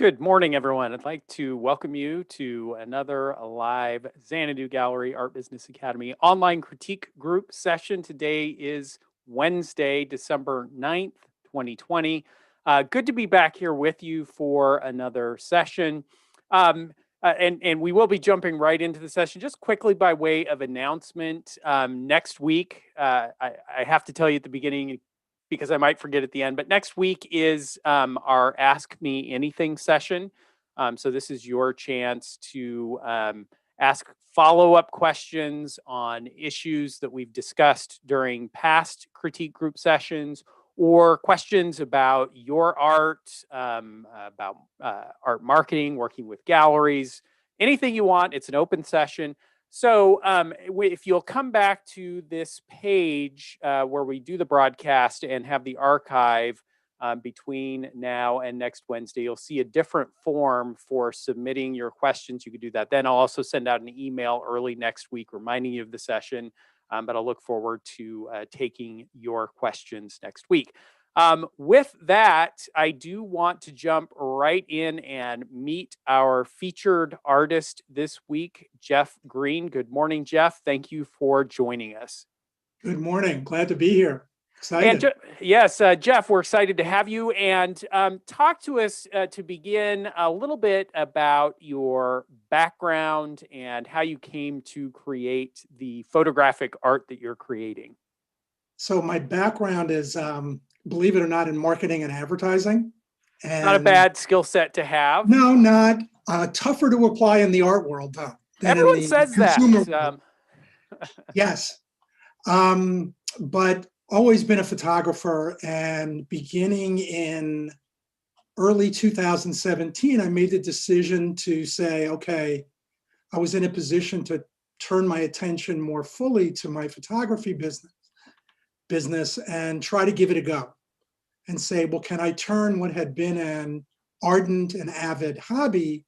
Good morning, everyone. I'd like to welcome you to another live Xanadu Gallery Art Business Academy online critique group session. Today is Wednesday, December 9th, 2020. Good to be back here with you for another session. And we will be jumping right into the session. Just quickly by way of announcement, next week, I have to tell you at the beginning, because I might forget at the end. But next week is our Ask Me Anything session. So this is your chance to ask follow-up questions on issues that we've discussed during past critique group sessions, or questions about your art, about art marketing, working with galleries, anything you want. It's an open session. So if you'll come back to this page where we do the broadcast and have the archive between now and next Wednesday, you'll see a different form for submitting your questions. You could do that. Then I'll also send out an email early next week reminding you of the session, but I'll look forward to taking your questions next week. With that, I do want to jump right in and meet our featured artist this week, Jeff Green. Good morning, Jeff. Thank you for joining us. Good morning. Glad to be here. And Excited. yes, Jeff, we're excited to have you. And talk to us to begin a little bit about your background and how you came to create the photographic art that you're creating. So my background is, believe it or not, in marketing and advertising. And not a bad skill set to have. No, not tougher to apply in the art world, though. Everyone says that. Yes. But always been a photographer, and beginning in early 2017, I made the decision to say, okay, I was in a position to turn my attention more fully to my photography business and try to give it a go and say, well, can I turn what had been an ardent and avid hobby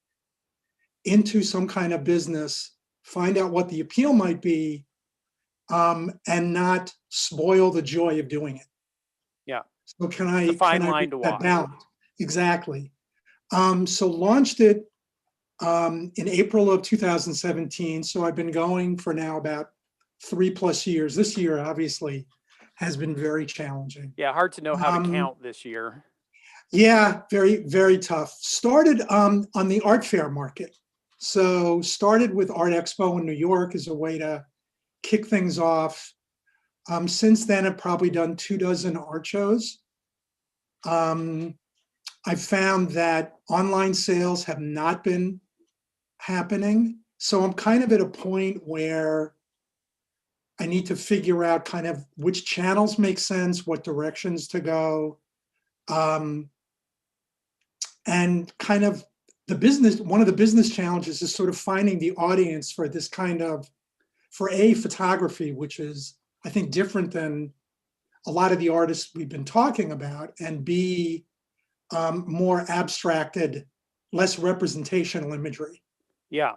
into some kind of business, find out what the appeal might be, and not spoil the joy of doing it. Yeah. So can I, it's a fine line to walk. Balance? Exactly. So launched it in April of 2017. So I've been going for now about 3+ years. This year, obviously, has been very challenging. Yeah, hard to know how to count this year. Yeah, very, very tough. Started on the art fair market. So started with Art Expo in New York as a way to kick things off. Since then, I've probably done 24 art shows. I've found that online sales have not been happening. So I'm kind of at a point where I need to figure out kind of which channels make sense, what directions to go. And kind of one of the business challenges is sort of finding the audience for this kind of, for photography, which is, I think, different than a lot of the artists we've been talking about, and B, more abstracted, less representational imagery. Yeah.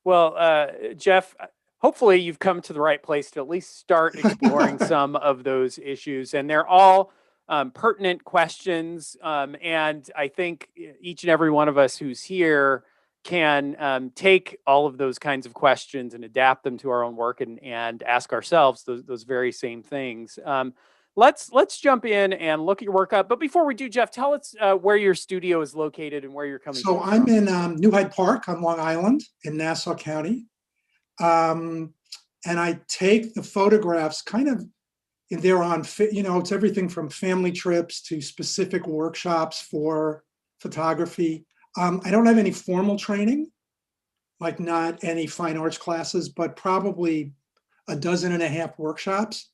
Well, Jeff, hopefully you've come to the right place to at least start exploring some of those issues. And they're all pertinent questions. And I think each and every one of us who's here can take all of those kinds of questions and adapt them to our own work and ask ourselves those very same things. Let's jump in and look at your work up. But before we do, Jeff, tell us where your studio is located and where you're coming from. So I'm in New Hyde Park on Long Island in Nassau County. And I take the photographs kind of, they're on, it's everything from family trips to specific workshops for photography. I don't have any formal training, like not any fine arts classes, but probably 12.5 workshops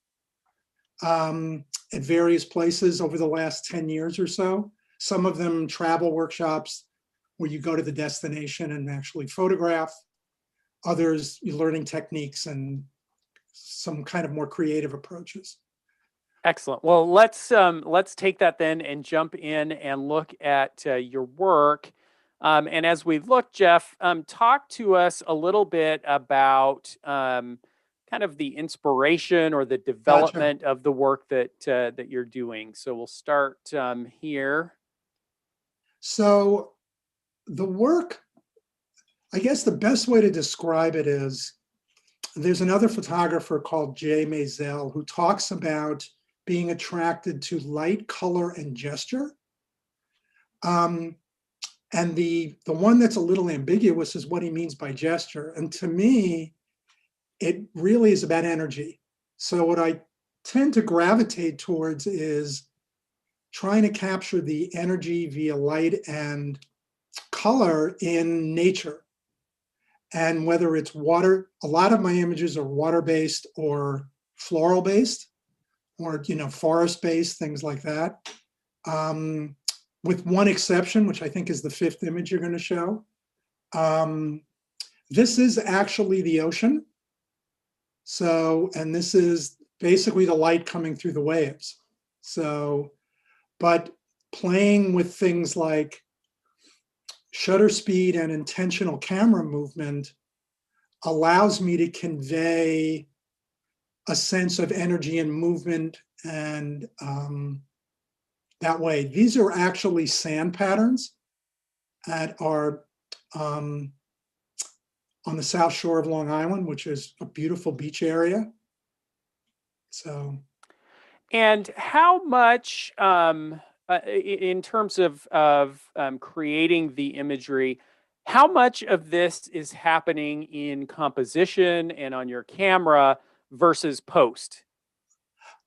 at various places over the last 10 years or so. Some of them travel workshops where you go to the destination and actually photograph. Others, you're learning techniques and some kind of more creative approaches. Excellent. Well, let's take that then and jump in and look at your work. And as we look, Jeff, talk to us a little bit about kind of the inspiration or the development of the work that you're doing. So we'll start here. So the work, I guess the best way to describe it is there's another photographer called Jay Maisel who talks about being attracted to light, color, and gesture. And the one that's a little ambiguous is what he means by gesture. And to me, it really is about energy. So what I tend to gravitate towards is trying to capture the energy via light and color in nature. And whether it's water, a lot of my images are water-based or floral-based, or forest-based, things like that. With one exception, which I think is the fifth image you're going to show. This is actually the ocean. So, and this is basically the light coming through the waves. So, but playing with things like shutter speed and intentional camera movement allows me to convey a sense of energy and movement, and that way. These are actually sand patterns that are on the south shore of Long Island, which is a beautiful beach area. So, and how much, in terms of creating the imagery, how much of this is happening in composition and on your camera versus post?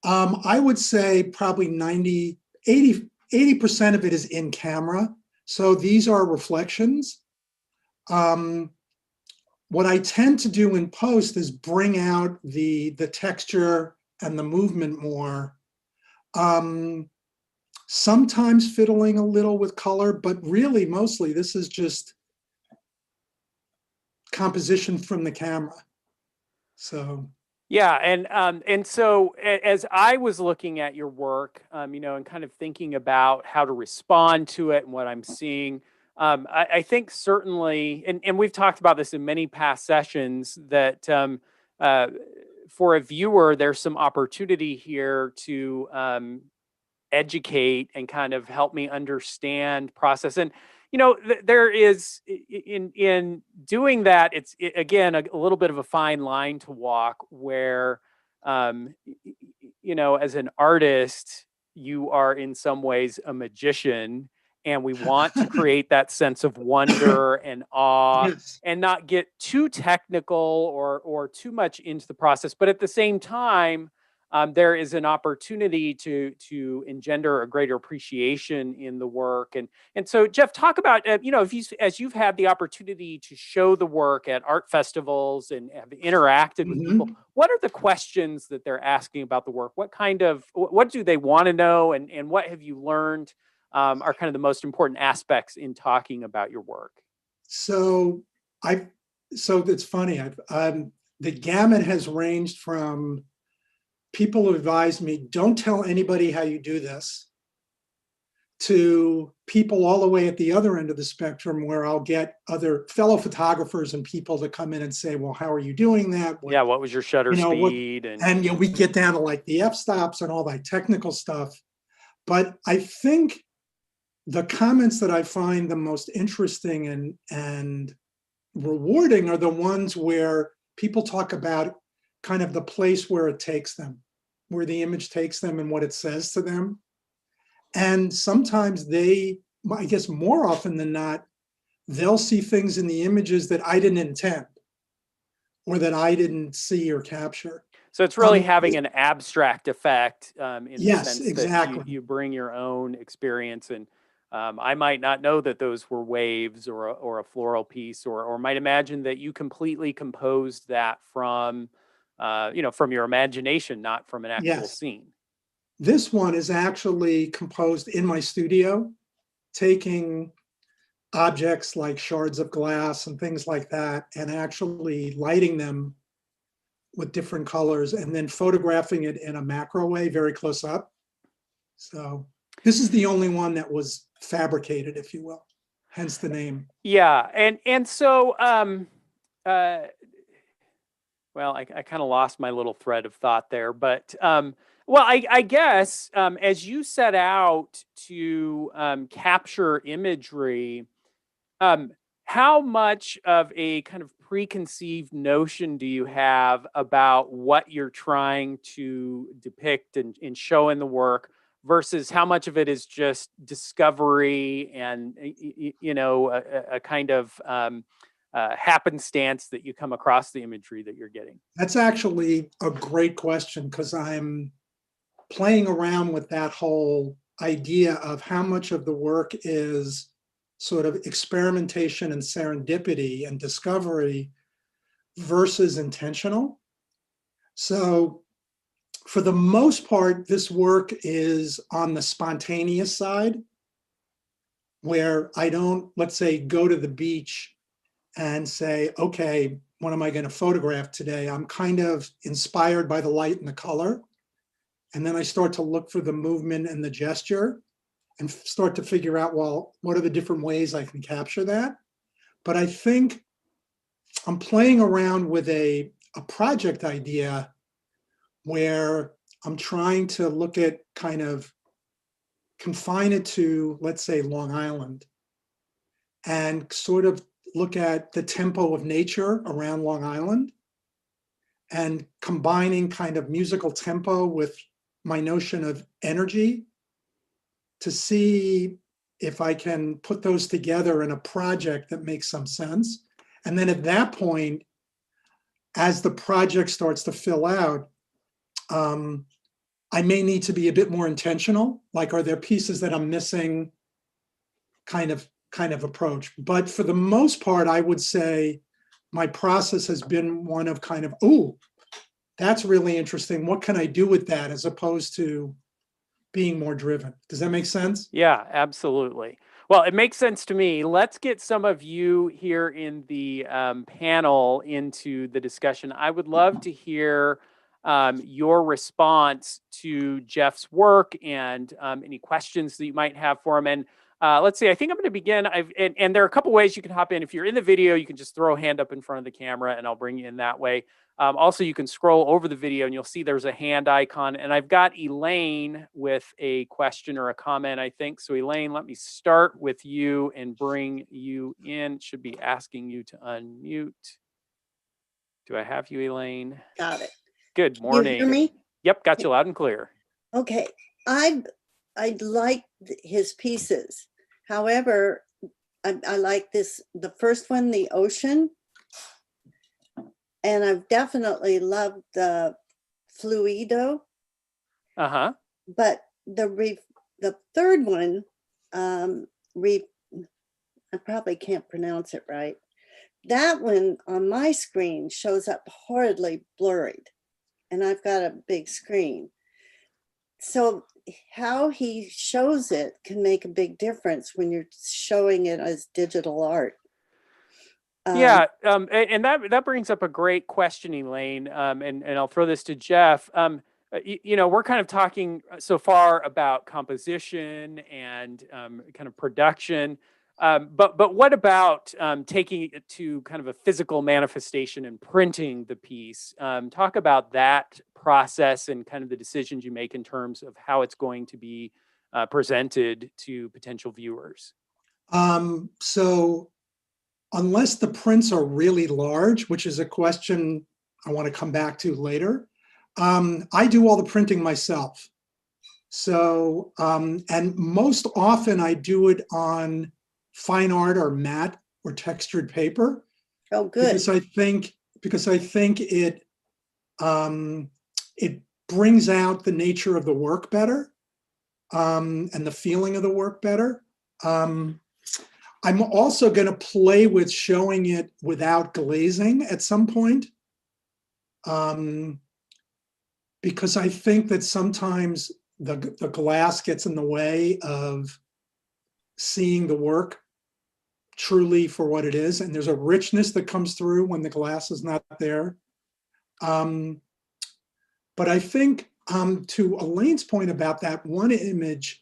I would say probably 80% of it is in camera. So these are reflections. What I tend to do in post is bring out the texture and the movement more. Sometimes fiddling a little with color, but really mostly this is just composition from the camera. So yeah, and so as I was looking at your work, and kind of thinking about how to respond to it and what I'm seeing, I think certainly, and we've talked about this in many past sessions, that for a viewer, there's some opportunity here to educate and kind of help me understand process. And there is in doing that, it's again a little bit of a fine line to walk where as an artist you are in some ways a magician, and we want to create that sense of wonder and awe, yes, and not get too technical or too much into the process, but at the same time there is an opportunity to engender a greater appreciation in the work. And so, Jeff, talk about if as you've had the opportunity to show the work at art festivals and have interacted with people, what are the questions that they're asking about the work? What do they want to know, and what have you learned are kind of the most important aspects in talking about your work? So it's funny. The gamut has ranged from people who advise me, don't tell anybody how you do this, to people all the way at the other end of the spectrum where I'll get other fellow photographers and people to come in and say, well, how are you doing that? What was your shutter speed? And we get down to like the f-stops and all that technical stuff. But I think the comments that I find the most interesting and rewarding are the ones where people talk about kind of the place where it takes them, where the image takes them and what it says to them. And sometimes I guess more often than not, they'll see things in the images that I didn't intend or that I didn't see or capture. So it's really having an abstract effect in the sense exactly. that you bring your own experience, and I might not know that those were waves or a floral piece, or might imagine that you completely composed that from your imagination, not from an actual scene. This one is actually composed in my studio, taking objects like shards of glass and things like that, and actually lighting them with different colors and then photographing it in a macro way, very close up. So this is the only one that was fabricated, if you will, hence the name. Yeah. And so, well, I kind of lost my little thread of thought there, but well, I guess as you set out to capture imagery, Um, how much of a kind of preconceived notion do you have about what you're trying to depict and show in the work versus how much of it is just discovery and a kind of happenstance that you come across the imagery that you're getting? That's actually a great question because I'm playing around with that whole idea of how much of the work is sort of experimentation and serendipity and discovery versus intentional. So, for the most part, this work is on the spontaneous side, where I don't, let's say, go to the beach and say, okay, what am I going to photograph today? I'm kind of inspired by the light and the color. And then I start to look for the movement and the gesture and start to figure out, well, what are the different ways I can capture that? But I think I'm playing around with a project idea where I'm trying to look at kind of confine it to, let's say, Long Island and sort of look at the tempo of nature around Long Island and combining kind of musical tempo with my notion of energy to see if I can put those together in a project that makes some sense. And then at that point, as the project starts to fill out, I may need to be a bit more intentional. Like, are there pieces that I'm missing? Kind of approach. But for the most part, I would say my process has been one of kind of, oh, that's really interesting. What can I do with that, as opposed to being more driven? Does that make sense? Yeah, absolutely. Well, it makes sense to me. Let's get some of you here in the panel into the discussion. I would love to hear your response to Jeff's work and any questions that you might have for him. And let's see, I think I'm going to begin. And there are a couple ways you can hop in. If you're in the video, you can just throw a hand up in front of the camera and I'll bring you in that way. Also, you can scroll over the video and you'll see there's a hand icon. And I've got Elaine with a question or a comment, I think. So Elaine, let me start with you and bring you in. Should be asking you to unmute. Do I have you, Elaine? Got it. Good morning. You hear me? Yep, got you loud and clear. Okay. I like his pieces. However, I like this, the first one, the ocean. And I've definitely loved the fluido. Uh-huh. But the third one, I probably can't pronounce it right. That one on my screen shows up horridly blurred. And I've got a big screen. So how he shows it can make a big difference when you're showing it as digital art. Yeah, and that brings up a great question, Elaine. And I'll throw this to Jeff. We're kind of talking so far about composition and kind of production. But what about taking it to kind of a physical manifestation and printing the piece? Talk about that process and kind of the decisions you make in terms of how it's going to be presented to potential viewers. So unless the prints are really large, which is a question I want to come back to later, I do all the printing myself. So, and most often I do it on fine art or matte or textured paper. Oh, good. Because I think it it brings out the nature of the work better, and the feeling of the work better. I'm also going to play with showing it without glazing at some point, because I think that sometimes the glass gets in the way of seeing the work truly for what it is. And there's a richness that comes through when the glass is not there. But I think to Elaine's point about that one image,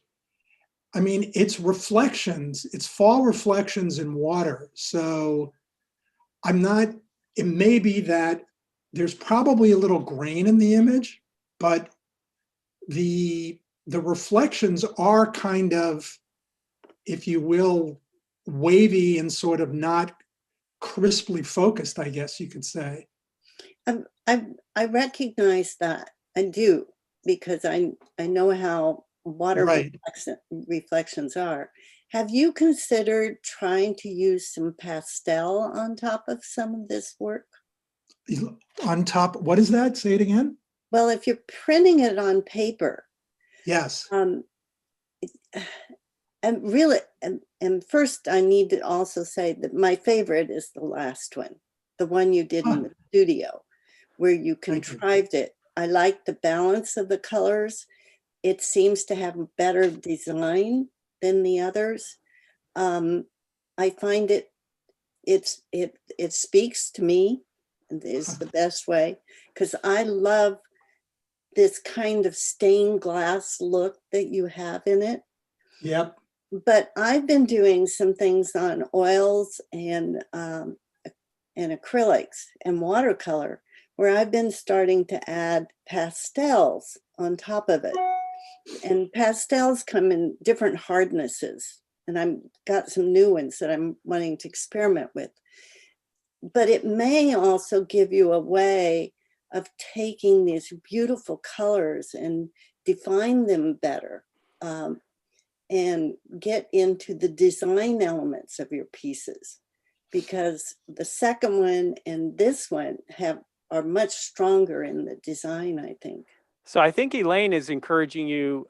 I mean, it's reflections, it's fall reflections in water. So it may be that there's probably a little grain in the image, but the reflections are kind of, if you will, wavy and sort of not crisply focused, I guess you could say. I recognize that. I do, because I know how water Right. reflections are. Have you considered trying to use some pastel on top of some of this work? On top, what is that? Say it again. Well, if you're printing it on paper, Yes. and really, and first I need to also say that my favorite is the last one, the one you did in the studio, where you contrived it. I like the balance of the colors. It seems to have a better design than the others. I find it speaks to me, is the best way, because I love this kind of stained glass look that you have in it. Yep. But I've been doing some things on oils and acrylics and watercolor, where I've been starting to add pastels on top of it. And pastels come in different hardnesses, and I've got some new ones that I'm wanting to experiment with. But it may also give you a way of taking these beautiful colors and define them better, and get into the design elements of your pieces, because the second one and this one are much stronger in the design, I think. So I think Elaine is encouraging you,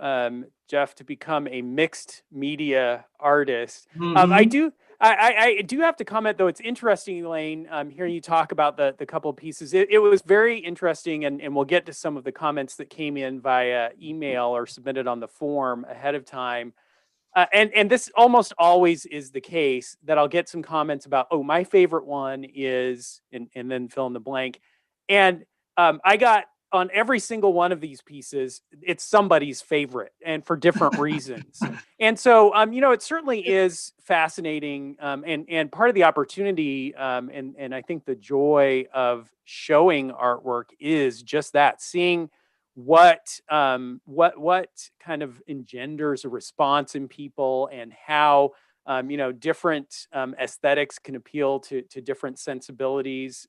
Jeff, to become a mixed media artist. I do have to comment, though. It's interesting, Elaine, hearing you talk about the couple of pieces. It was very interesting, and we'll get to some of the comments that came in via email or submitted on the form ahead of time. And this almost always is the case, that I'll get some comments about, oh, my favorite one is, and then fill in the blank. And I got, on every single one of these pieces, it's somebody's favorite, and for different reasons. And so, it certainly is fascinating, and part of the opportunity, and I think the joy of showing artwork is just that, seeing what kind of engenders a response in people, and how different aesthetics can appeal to different sensibilities.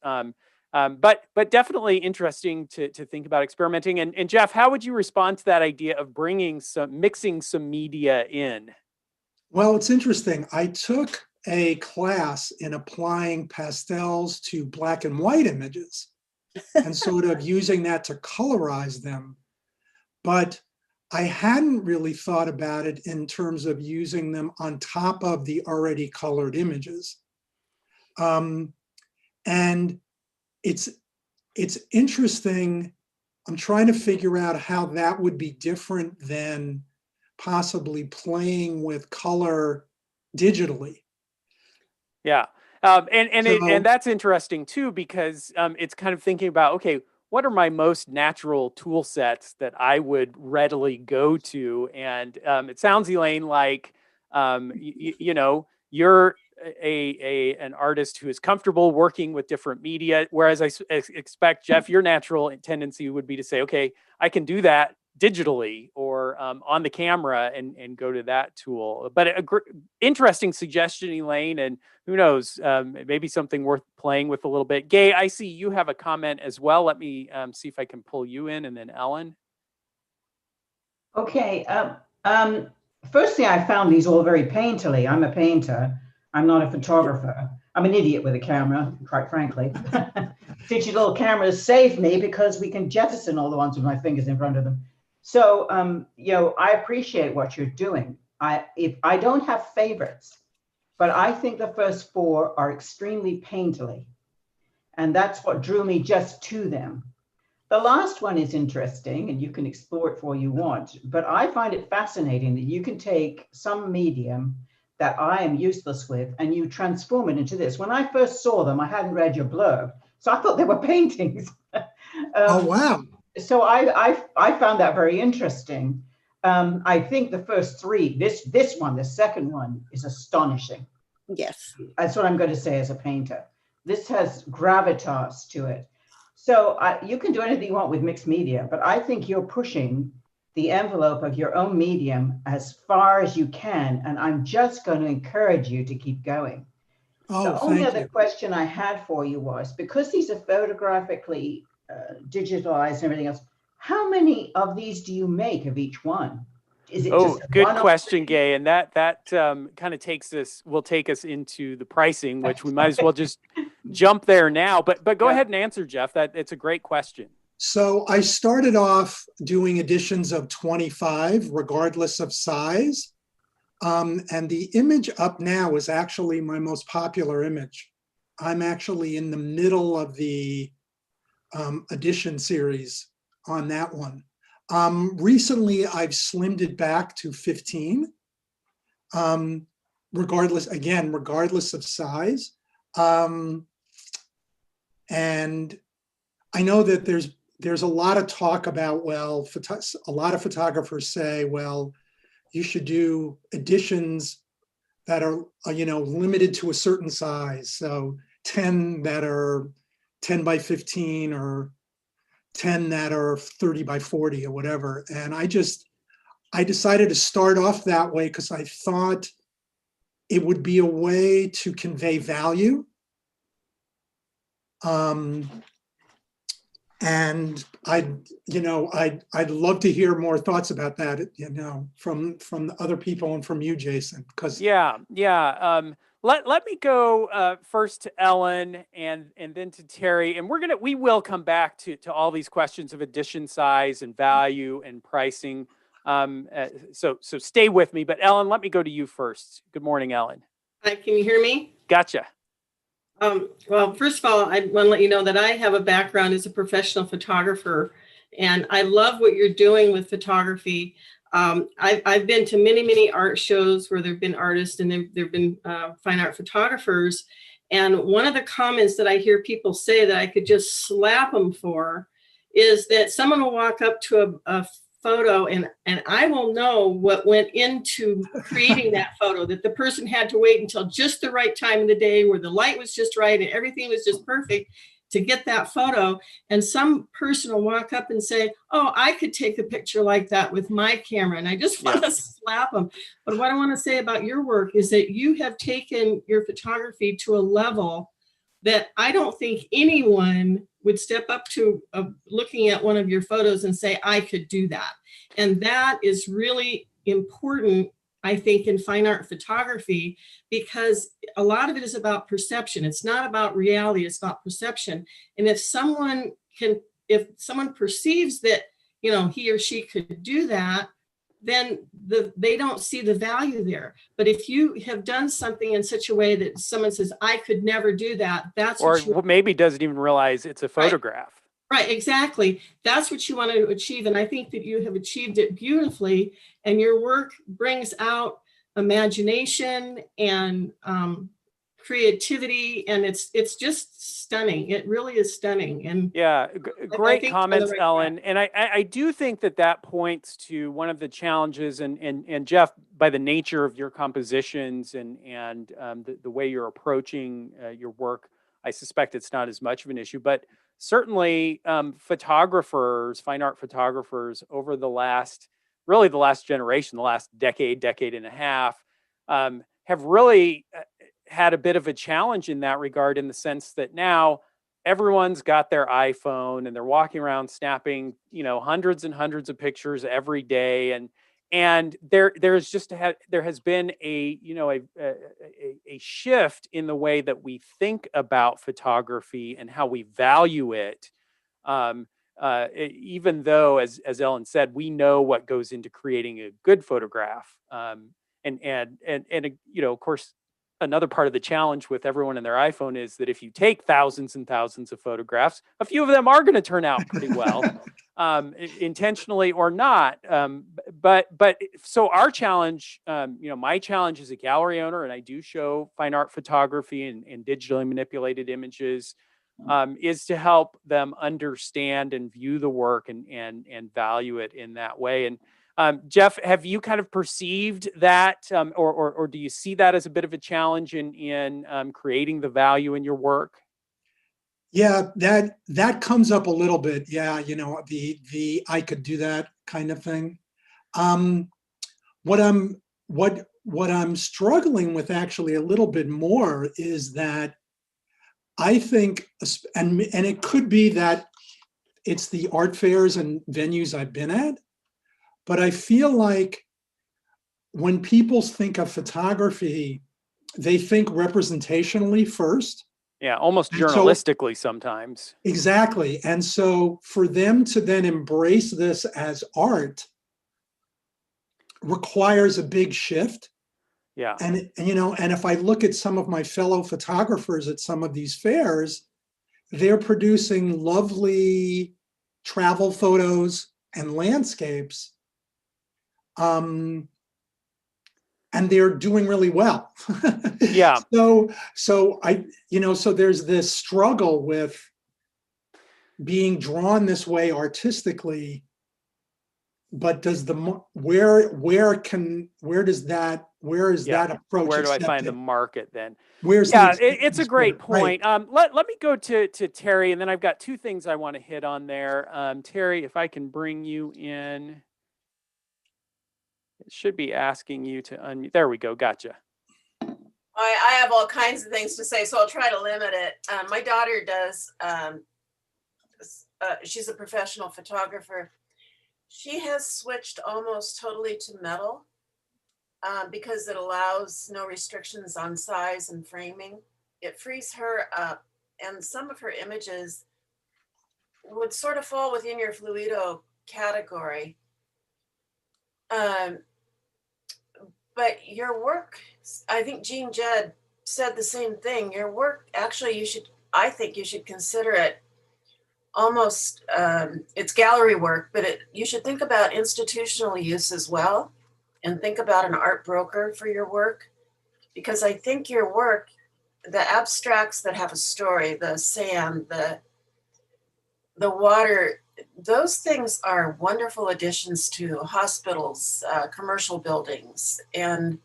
But definitely interesting to think about experimenting. And Jeff, how would you respond to that idea of mixing some media in? Well, it's interesting. I took a class in applying pastels to black and white images and sort of using that to colorize them. But I hadn't really thought about it in terms of using them on top of the already colored images. And it's interesting. I'm trying to figure out how that would be different than possibly playing with color digitally. Yeah. And that's interesting too, because it's kind of thinking about, okay, what are my most natural tool sets that I would readily go to? And it sounds, Elaine, like you're an artist who is comfortable working with different media, whereas I expect, Jeff, your natural tendency would be to say, okay, I can do that digitally or on the camera and go to that tool. But interesting suggestion, Elaine, and who knows, maybe something worth playing with a little bit. Gay, I see you have a comment as well. Let me see if I can pull you in, and then Ellen. Okay. Firstly, I found these all very painterly. I'm a painter. I'm not a photographer. I'm an idiot with a camera, quite frankly. Digital cameras save me because we can jettison all the ones with my fingers in front of them. So, I appreciate what you're doing. I don't have favorites, but I think the first four are extremely painterly. And that's what drew me just to them. The last one is interesting, and you can explore it for all you want, but I find it fascinating that you can take some medium that I am useless with and you transform it into this. When I first saw them, I hadn't read your blurb, so I thought they were paintings. Oh, wow. So I found that very interesting. I think the first three, this one, the second one, is astonishing. Yes. That's what I'm going to say as a painter. This has gravitas to it. So you can do anything you want with mixed media, but I think you're pushing the envelope of your own medium as far as you can. And I'm just going to encourage you to keep going. Oh, The only thank other you. question I had for you was, because these are photographically digitalized and everything else, how many of these do you make of each one? Is it Oh, just good one? question, Gay. And that kind of will take us into the pricing, which we might as well just jump there now. But go ahead and answer, Jeff. It's a great question. So I started off doing editions of 25, regardless of size. And the image up now is actually my most popular image. I'm actually in the middle of the edition series on that one. Recently, I've slimmed it back to 15, regardless of size. And I know that there's a lot of talk about, well, a lot of photographers say, well, you should do editions that are, limited to a certain size. So 10 that are 10 by 15 or 10 that are 30 by 40 or whatever. And I decided to start off that way because I thought it would be a way to convey value. And I'd love to hear more thoughts about that, from the other people and from you, Jason. Because yeah. Let me go first to Ellen and then to Terry, and we will come back to all these questions of edition size and value and pricing. So stay with me. But Ellen, let me go to you first. Good morning, Ellen. Hi, can you hear me? Gotcha. Well, first of all, I want to let you know that I have a background as a professional photographer, and I love what you're doing with photography. I've been to many art shows where there've been artists and there've been fine art photographers. And one of the comments that I hear people say that I could just slap them for is that someone will walk up to a photo and I will know what went into creating that photo, that the person had to wait until just the right time of the day where the light was just right and everything was just perfect to get that photo. And some person will walk up and say, oh, I could take a picture like that with my camera. And I just want to slap them. But what I want to say about your work is that you have taken your photography to a level that I don't think anyone would step up to looking at one of your photos and say, I could do that. And that is really important, I think, in fine art photography, because a lot of it is about perception. It's not about reality, it's about perception. And if someone perceives that, he or she could do that, then they don't see the value there. But if you have done something in such a way that someone says, I could never do that, that's or what you maybe doesn't even realize it's a photograph. Right, exactly. That's what you want to achieve. And I think that you have achieved it beautifully. And your work brings out imagination and creativity. And it's just stunning. It really is stunning. And yeah, great comments, right Ellen. track. And I do think that points to one of the challenges, and Jeff, by the nature of your compositions and the way you're approaching your work, I suspect it's not as much of an issue. But certainly photographers, fine art photographers over the last generation, the last decade and a half, have really had a bit of a challenge in that regard, in the sense that now everyone's got their iPhone and they're walking around snapping, hundreds and hundreds of pictures every day. And there has been a shift in the way that we think about photography and how we value it. Even though, as Ellen said, we know what goes into creating a good photograph. And of course, another part of the challenge with everyone and their iPhone is that if you take thousands and thousands of photographs, a few of them are going to turn out pretty well, intentionally or not. But so our challenge, my challenge as a gallery owner, and I do show fine art photography and digitally manipulated images, is to help them understand and view the work and value it in that way. And Jeff, have you kind of perceived that, or do you see that as a bit of a challenge in creating the value in your work? Yeah, that comes up a little bit. Yeah, the I could do that kind of thing. What I'm struggling with actually a little bit more is that I think, and it could be that it's the art fairs and venues I've been at, but I feel like when people think of photography, they think representationally first. Yeah, almost And so- journalistically sometimes. Exactly. And so for them to then embrace this as art requires a big shift. Yeah. And, you know, and if I look at some of my fellow photographers at some of these fairs, they're producing lovely travel photos and landscapes. And they're doing really well. Yeah. So I, you know, so there's this struggle with being drawn this way artistically, but does the where is that approach? Where do I find accepted? the market then? Where's Yeah, the it's a acceptance great for it? Right. point. Let me go to Terry, and then I've got two things I want to hit on there. Terry, if I can bring you in, it should be asking you to unmute. There we go. Gotcha. I have all kinds of things to say, so I'll try to limit it. My daughter does, she's a professional photographer. She has switched almost totally to metal because it allows no restrictions on size and framing. It frees her up, and some of her images would sort of fall within your Fluido category. But your work, I think Jean Jed said the same thing. Your work, actually, I think you should consider it almost, it's gallery work, but you should think about institutional use as well, and think about an art broker for your work. Because I think your work, the abstracts that have a story, the sand, the water, those things are wonderful additions to hospitals, commercial buildings. And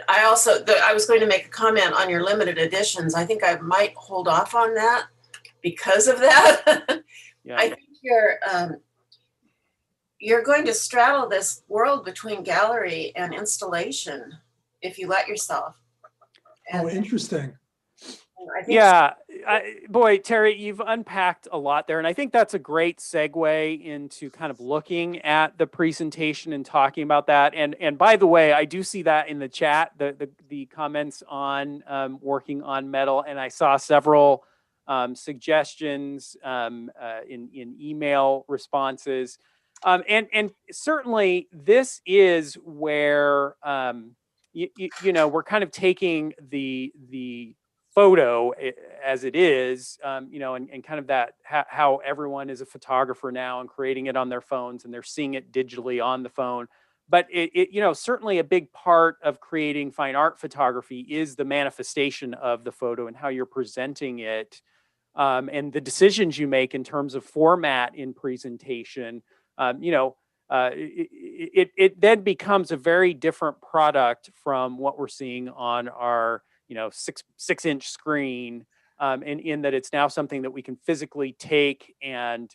I was going to make a comment on your limited editions. I think I might hold off on that because of that. Yeah. I think you're going to straddle this world between gallery and installation if you let yourself. Oh, interesting. I think Yeah, boy, Terry, you've unpacked a lot there. And I think that's a great segue into kind of looking at the presentation and talking about that. And by the way, I do see that in the chat, the comments on working on metal. And I saw several suggestions in email responses. And certainly this is where, you know, we're kind of taking the photo as it is, you know, and kind of that how everyone is a photographer now and creating it on their phones, and they're seeing it digitally on the phone. But it you know, certainly a big part of creating fine art photography is the manifestation of the photo and how you're presenting it, and the decisions you make in terms of format in presentation. You know, it then becomes a very different product from what we're seeing on our, you know, six-inch screen, and in that it's now something that we can physically take and,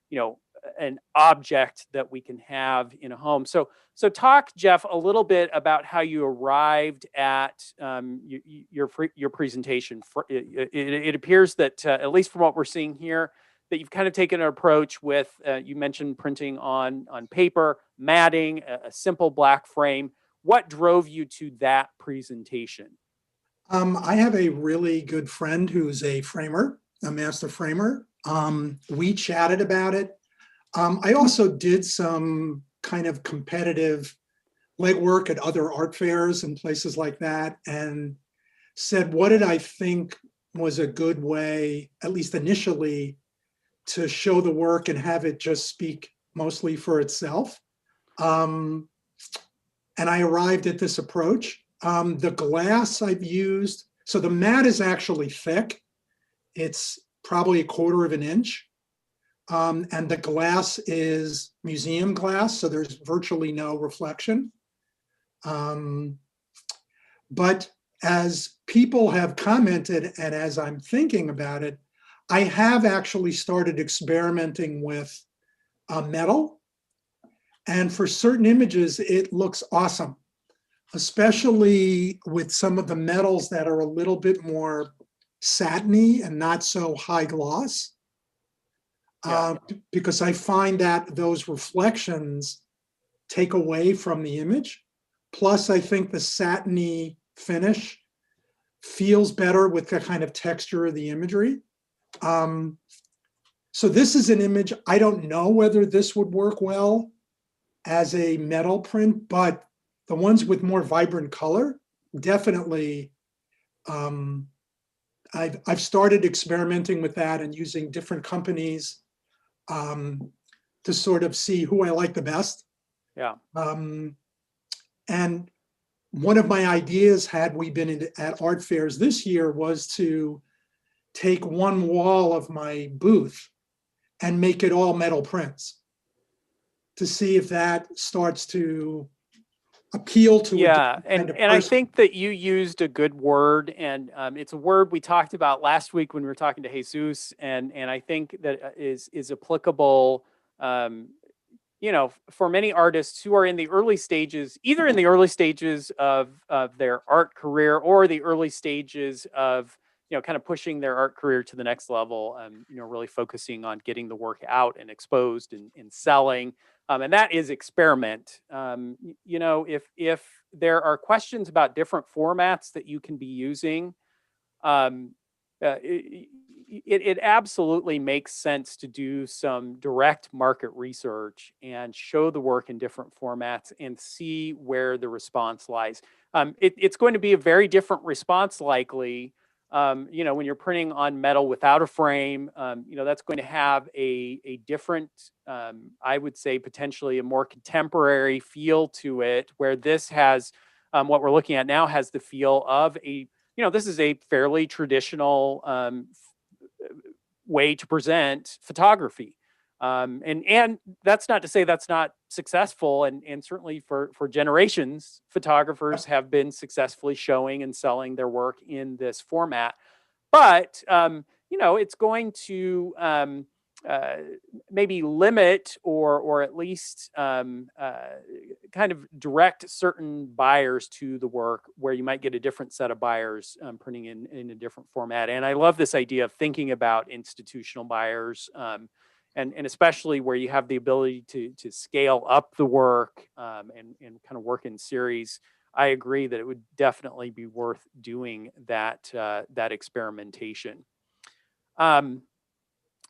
you know, an object that we can have in a home. So talk, Jeff, a little bit about how you arrived at your presentation. It appears that, at least from what we're seeing here, that you've kind of taken an approach with, you mentioned printing on paper, matting, a simple black frame. What drove you to that presentation? I have a really good friend who's a framer, a master framer. We chatted about it. I also did some kind of competitive legwork at other art fairs and places like that, and said, what did I think was a good way, at least initially, to show the work and have it just speak mostly for itself. And I arrived at this approach. The glass I've used, so the mat is actually thick. It's probably 1/4 of an inch. And the glass is museum glass, so there's virtually no reflection. But as people have commented, and as I'm thinking about it, I have actually started experimenting with metal. And for certain images, it looks awesome, especially with some of the metals that are a little bit more satiny and not so high gloss. Because I find that those reflections take away from the image. Plus, I think the satiny finish feels better with the kind of texture of the imagery. So this is an image, I don't know whether this would work well as a metal print, but the ones with more vibrant color, definitely. I've started experimenting with that and using different companies to sort of see who I like the best. Yeah. And one of my ideas, had we been at art fairs this year, was to take one wall of my booth and make it all metal prints to see if that starts to appeal to Yeah, a kind of and I person. think that you used a good word, and it's a word we talked about last week when we were talking to Jesus, and I think that is applicable, you know, for many artists who are in the early stages, either in the early stages of their art career or the early stages of, you know, kind of pushing their art career to the next level, you know, really focusing on getting the work out and exposed and selling. And that is experiment. You know, if there are questions about different formats that you can be using, um, it absolutely makes sense to do some direct market research and show the work in different formats and see where the response lies. It's going to be a very different response, likely. You know, when you're printing on metal without a frame, you know, that's going to have a different, I would say, potentially a more contemporary feel to it, where this has, what we're looking at now has the feel of a, you know, this is a fairly traditional way to present photography. And that's not to say that's not successful, and certainly for generations, photographers have been successfully showing and selling their work in this format. But you know, it's going to maybe limit or at least kind of direct certain buyers to the work, where you might get a different set of buyers printing in a different format. And I love this idea of thinking about institutional buyers, and especially where you have the ability to scale up the work, and kind of work in series. I agree that it would definitely be worth doing that experimentation.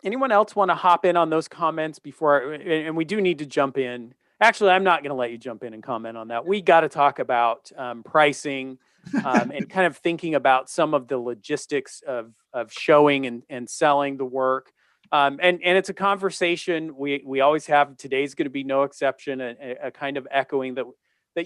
Anyone else want to hop in on those comments before? And we do need to jump in. Actually, I'm not going to let you jump in and comment on that. We got to talk about pricing, and kind of thinking about some of the logistics of showing and selling the work. And it's a conversation we always have. Today's going to be no exception. A kind of echoing that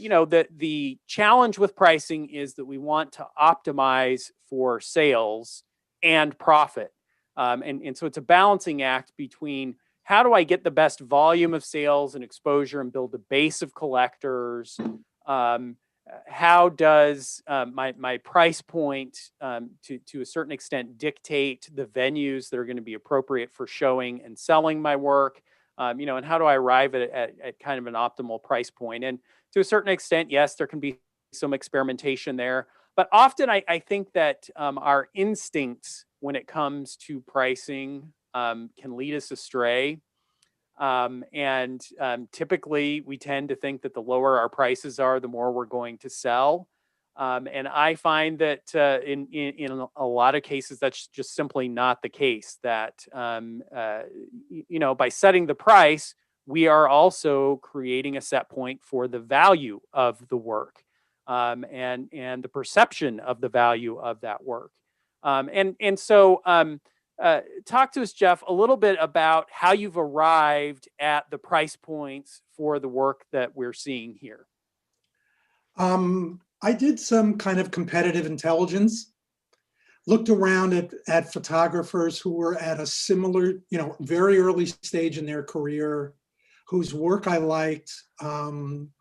you know, that the challenge with pricing is that we want to optimize for sales and profit. And so it's a balancing act between how do I get the best volume of sales and exposure and build a base of collectors? How does my price point, to a certain extent, dictate the venues that are going to be appropriate for showing and selling my work? You know, and how do I arrive at kind of an optimal price point? And to a certain extent, yes, there can be some experimentation there. But often I think that our instincts when it comes to pricing can lead us astray. And typically we tend to think that the lower our prices are, the more we're going to sell. And I find that in a lot of cases, that's just simply not the case. That, you know, by setting the price, we are also creating a set point for the value of the work, and the perception of the value of that work. And so talk to us, Jeff, a little bit about how you've arrived at the price points for the work that we're seeing here. I did some kind of competitive intelligence, looked around at photographers who were at a similar, you know, very early stage in their career, whose work I liked.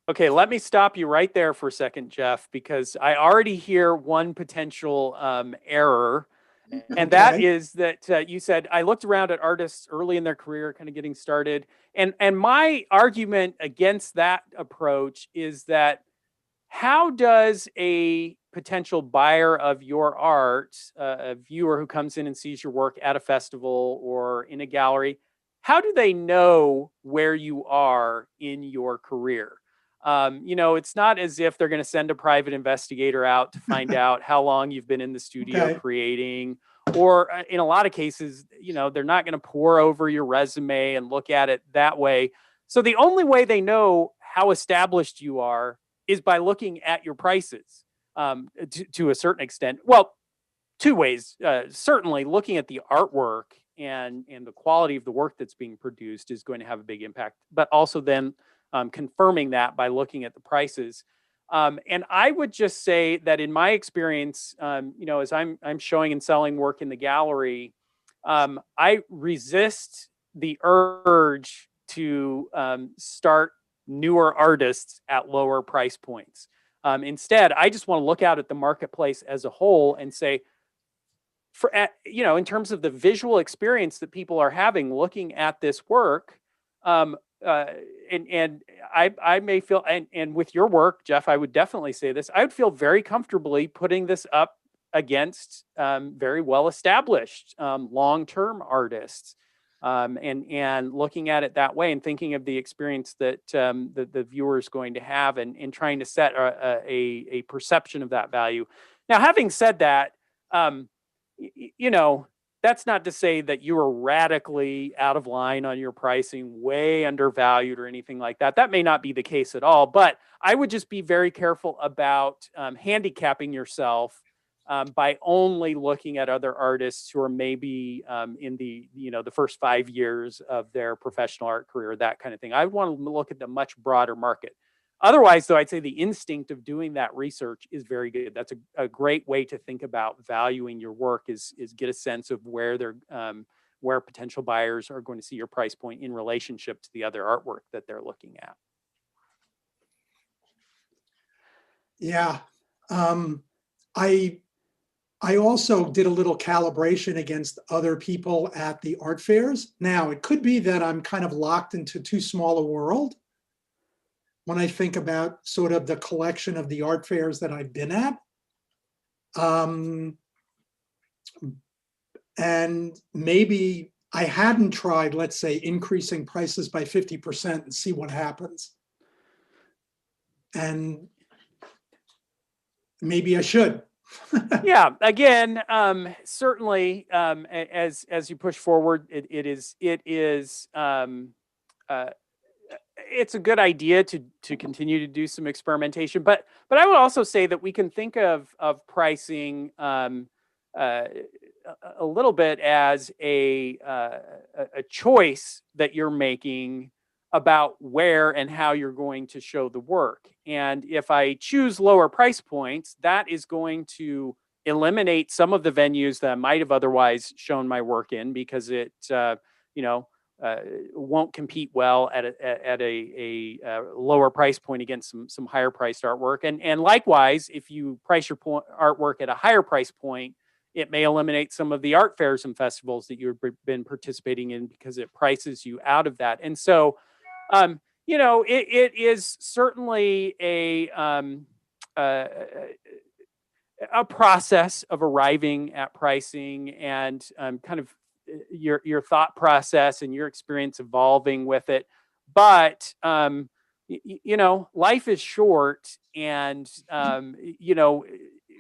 Okay, let me stop you right there for a second, Jeff, because I already hear one potential error, And that Okay. is that you said, I looked around at artists early in their career, kind of getting started. And my argument against that approach is that how does a potential buyer of your art, a viewer who comes in and sees your work at a festival or in a gallery, how do they know where you are in your career? It's not as if they're going to send a private investigator out to find out how long you've been in the studio Okay. creating, or in a lot of cases, they're not going to pore over your resume and look at it that way. So the only way they know how established you are is by looking at your prices, to a certain extent. Well, two ways. Certainly, looking at the artwork and the quality of the work that's being produced is going to have a big impact. But also then confirming that by looking at the prices. And I would just say that in my experience, as I'm showing and selling work in the gallery, I resist the urge to start newer artists at lower price points. Instead, I just want to look out at the marketplace as a whole and say, in terms of the visual experience that people are having looking at this work, and I may feel, and with your work, Jeff, I would definitely say this, I would feel very comfortably putting this up against very well established long-term artists, and looking at it that way and thinking of the experience that the viewer is going to have, and trying to set a perception of that value. Now, having said that, that's not to say that you are radically out of line on your pricing, way undervalued or anything like that. That may not be the case at all, but I would just be very careful about handicapping yourself by only looking at other artists who are maybe in the first 5 years of their professional art career, that kind of thing. I want to look at the much broader market. Otherwise, though, I'd say the instinct of doing that research is very good. That's a great way to think about valuing your work, is get a sense of where where potential buyers are going to see your price point in relationship to the other artwork that they're looking at. Yeah. I also did a little calibration against other people at the art fairs. Now, it could be that I'm kind of locked into too small a world when I think about sort of the collection of the art fairs that I've been at. And maybe I hadn't tried, let's say, increasing prices by 50% and see what happens. And maybe I should. Yeah, again, certainly, as you push forward, it's a good idea to continue to do some experimentation, but I would also say that we can think of pricing a little bit as a choice that you're making about where and how you're going to show the work. And if I choose lower price points, that is going to eliminate some of the venues that I might have otherwise shown my work in, because it won't compete well at a lower price point against some higher priced artwork. And likewise, if you price your artwork at a higher price point, it may eliminate some of the art fairs and festivals that you've been participating in, because it prices you out of that. And so, it is certainly a process of arriving at pricing, and kind of your thought process and your experience evolving with it. But life is short, and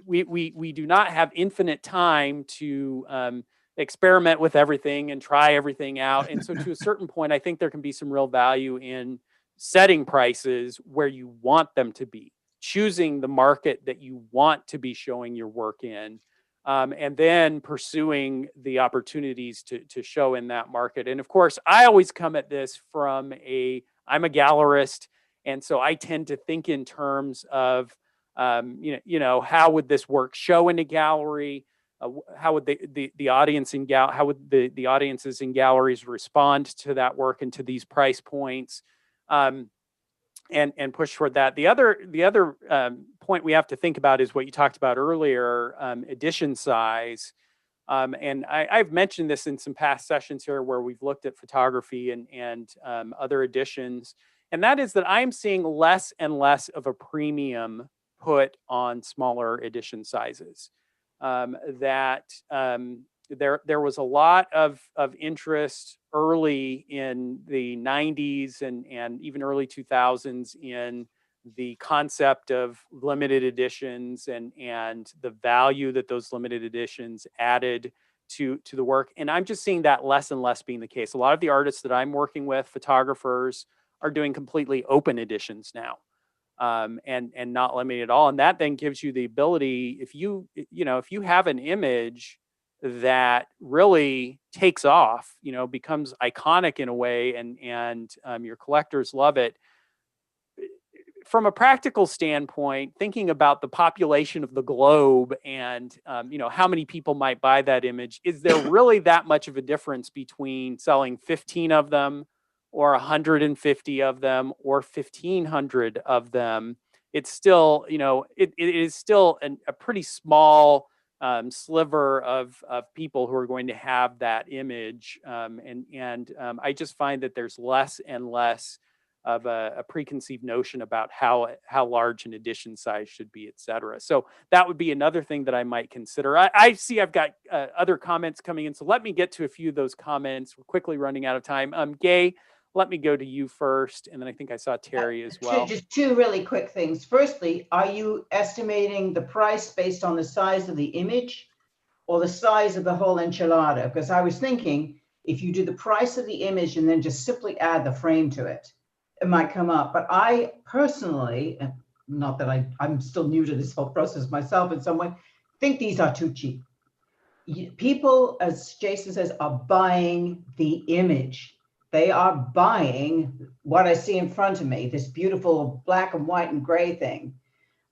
we do not have infinite time to experiment with everything and try everything out. And so to a certain point, I think there can be some real value in setting prices where you want them to be, choosing the market that you want to be showing your work in, and then pursuing the opportunities to show in that market. And of course, I always come at this from I'm a gallerist, and so I tend to think in terms of how would this work show in a gallery? How would the audience how would the audiences in galleries respond to that work and to these price points, and push toward that. The other point we have to think about is what you talked about earlier, edition size. And I've mentioned this in some past sessions here where we've looked at photography and other editions, and that is that I'm seeing less and less of a premium put on smaller edition sizes. There was a lot of interest early in the 90s and even early 2000s in the concept of limited editions and the value that those limited editions added to the work. And I'm just seeing that less and less being the case. A lot of the artists that I'm working with, photographers, are doing completely open editions now, and not limited at all. And that then gives you the ability, if you have an image that really takes off, becomes iconic in a way, and your collectors love it. From a practical standpoint, thinking about the population of the globe and how many people might buy that image, is there really that much of a difference between selling 15 of them or 150 of them or 1,500 of them? It's still, it is still a pretty small sliver of people who are going to have that image, and I just find that there's less and less of a preconceived notion about how large an edition size should be, et cetera. So that would be another thing that I might consider. I see I've got other comments coming in, so let me get to a few of those comments. We're quickly running out of time. Gay, let me go to you first, and then I think I saw Terry as well. Just two really quick things. Firstly, are you estimating the price based on the size of the image or the size of the whole enchilada? Because I was thinking, if you do the price of the image and then just simply add the frame to it, it might come up. But I personally, not that I'm still new to this whole process myself in some way, think these are too cheap. People, as Jason says, are buying the image. They are buying what I see in front of me, this beautiful black and white and gray thing.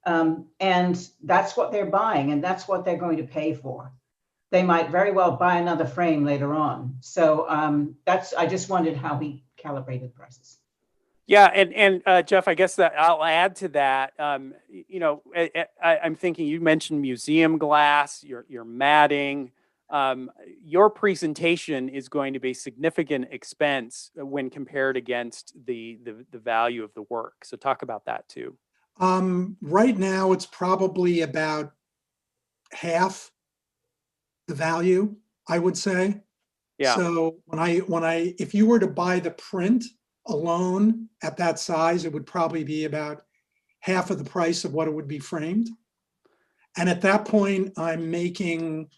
And that's what they're buying, and that's what they're going to pay for. They might very well buy another frame later on. So I just wondered how we calibrated prices. Yeah, and Jeff, I guess that I'll add to that. I'm thinking you mentioned museum glass, your matting. Your presentation is going to be significant expense when compared against the value of the work. So talk about that too. Right now, it's probably about half the value, I would say. Yeah. So if you were to buy the print alone at that size, it would probably be about half of the price of what it would be framed. And at that point, I'm making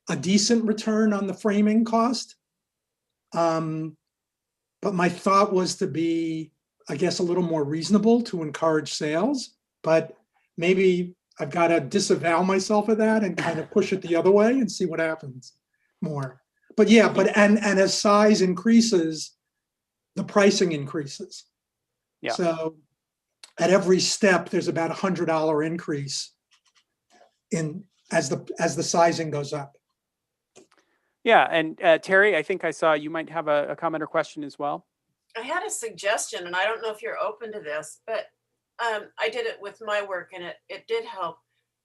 a decent return on the framing cost. But my thought was to be, I guess, a little more reasonable to encourage sales. But maybe I've got to disavow myself of that and kind of push it the other way and see what happens more. But yeah, and as size increases, the pricing increases. Yeah. So at every step, there's about $100 increase as the sizing goes up. Yeah, and Terry, I think I saw you might have a comment or question as well. I had a suggestion, and I don't know if you're open to this, but I did it with my work, and it did help.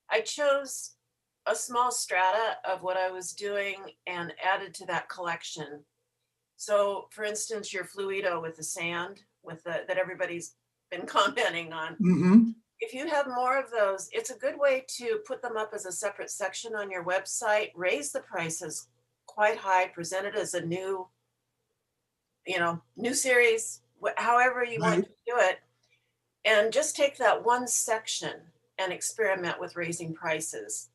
I chose a small strata of what I was doing and added to that collection. So, for instance, your Fluido with the sand, that everybody's been commenting on. Mm-hmm. If you have more of those, it's a good way to put them up as a separate section on your website, raise the prices quite high, present it as a new series, however you want to do it, and just take that one section and experiment with raising prices.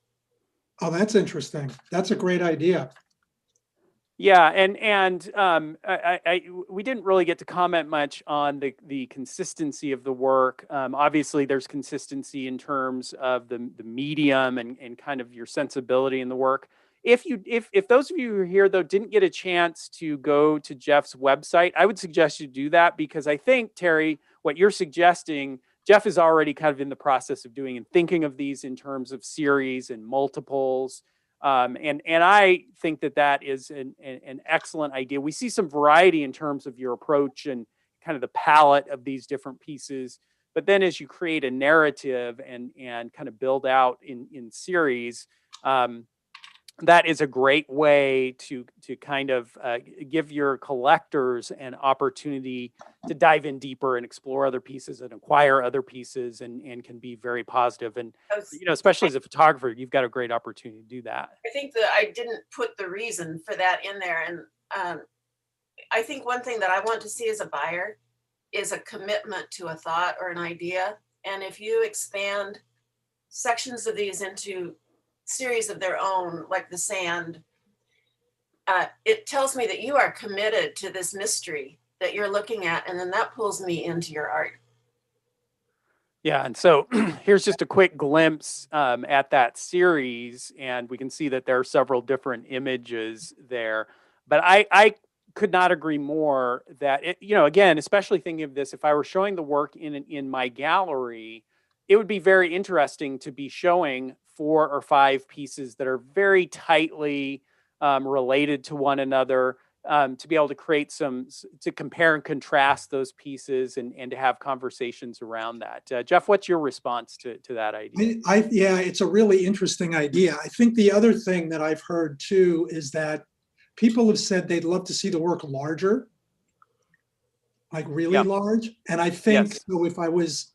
Oh, that's interesting. That's a great idea. Yeah, and we didn't really get to comment much on the consistency of the work. Obviously, there's consistency in terms of the medium and kind of your sensibility in the work. If those of you who are here though didn't get a chance to go to Jeff's website, I would suggest you do that, because I think, Terry, what you're suggesting, Jeff is already kind of in the process of doing and thinking of these in terms of series and multiples. And I think that is an excellent idea. We see some variety in terms of your approach and kind of the palette of these different pieces. But then as you create a narrative and kind of build out in series, that is a great way to kind of give your collectors an opportunity to dive in deeper and explore other pieces and acquire other pieces, and can be very positive. And I was- especially as a photographer, you've got a great opportunity to do that. I think that I didn't put the reason for that in there. And I think one thing that I want to see as a buyer is a commitment to a thought or an idea. And if you expand sections of these into series of their own, like the sand, it tells me that you are committed to this mystery that you're looking at. And then that pulls me into your art. Yeah, and so here's just a quick glimpse at that series, and we can see that there are several different images there. But I could not agree more that again, especially thinking of this, if I were showing the work in my gallery, it would be very interesting to be showing 4 or 5 pieces that are very tightly related to one another. To be able to create to compare and contrast those pieces, and to have conversations around that. Jeff, what's your response to that idea? Yeah, it's a really interesting idea. I think the other thing that I've heard too is that people have said they'd love to see the work larger, like really large. And I think so if I was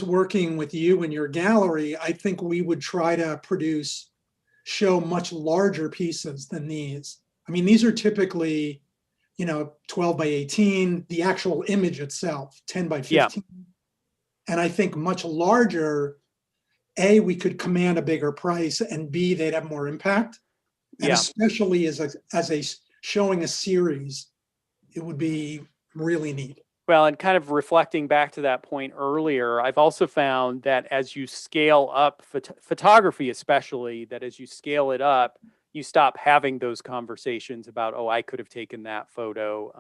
working with you in your gallery, I think we would try to show much larger pieces than these. I mean, these are typically, 12 by 18, the actual image itself, 10 by 15. Yeah. And I think much larger, A, we could command a bigger price, and B, they'd have more impact. And especially as showing a series, it would be really neat. Well, and kind of reflecting back to that point earlier, I've also found that as you scale up photography, especially, that as you scale it up, you stop having those conversations about, oh, I could have taken that photo,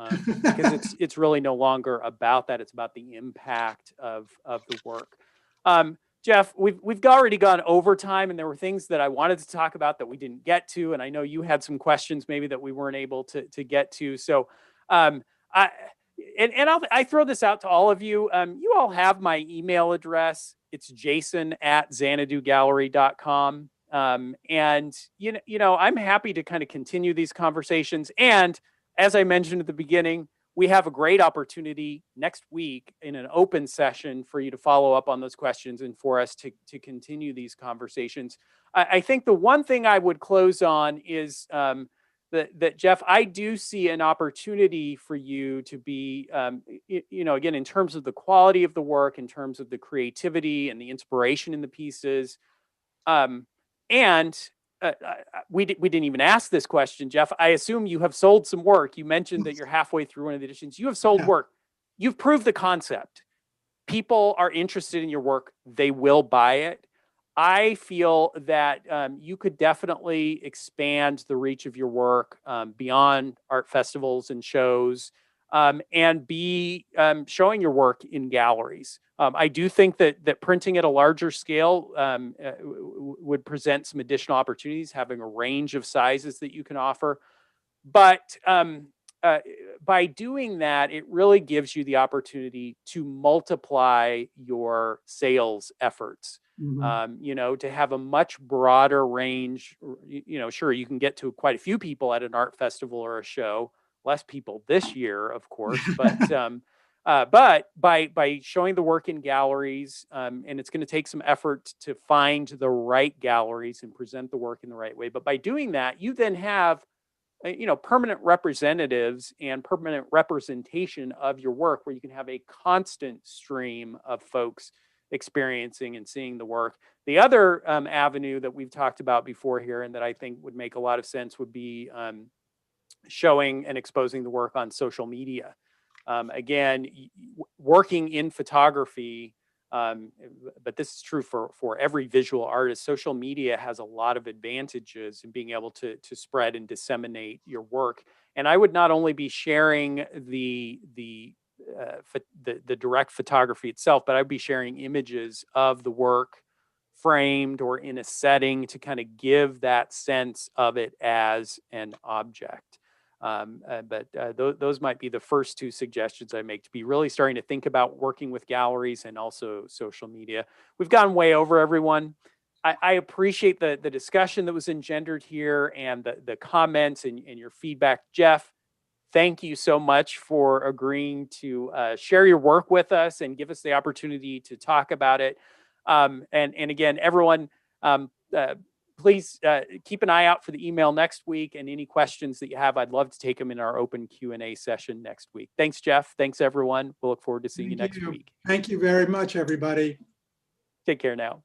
because it's really no longer about that. It's about the impact of the work. Jeff, we've already gone over time, and there were things that I wanted to talk about that we didn't get to, and I know you had some questions maybe that we weren't able to get to. So, I throw this out to all of you. You all have my email address. It's jason@xanadugallery.com. And I'm happy to kind of continue these conversations. And as I mentioned at the beginning, we have a great opportunity next week in an open session for you to follow up on those questions and for us to continue these conversations. I think the one thing I would close on is that Jeff, I do see an opportunity for you to be, again, in terms of the quality of the work, in terms of the creativity and the inspiration in the pieces. And we didn't even ask this question, Jeff. I assume you have sold some work. You mentioned that you're halfway through one of the editions. You have sold work. You've proved the concept. People are interested in your work. They will buy it. I feel that you could definitely expand the reach of your work beyond art festivals and shows, and be showing your work in galleries. I do think that printing at a larger scale would present some additional opportunities, having a range of sizes that you can offer. But by doing that, it really gives you the opportunity to multiply your sales efforts. Mm-hmm. To have a much broader range. Sure, you can get to quite a few people at an art festival or a show. Less people this year, of course, but by showing the work in galleries, and it's going to take some effort to find the right galleries and present the work in the right way. But by doing that, you then have permanent representatives and permanent representation of your work, where you can have a constant stream of folks experiencing and seeing the work. The other avenue that we've talked about before here, and that I think would make a lot of sense, would be showing and exposing the work on social media. Again, working in photography, but this is true for every visual artist. Social media has a lot of advantages in being able to spread and disseminate your work. And I would not only be sharing the direct photography itself, but I'd be sharing images of the work framed or in a setting to kind of give that sense of it as an object. But those might be the first two suggestions I make, to be really starting to think about working with galleries and also social media. We've gone way over, everyone. I appreciate the discussion that was engendered here and the comments and your feedback. Jeff, thank you so much for agreeing to share your work with us and give us the opportunity to talk about it. And again, everyone, please keep an eye out for the email next week, and any questions that you have, I'd love to take them in our open Q&A session next week. Thanks, Jeff. Thanks, everyone. We'll look forward to seeing you next week. Thank you very much, everybody. Take care now.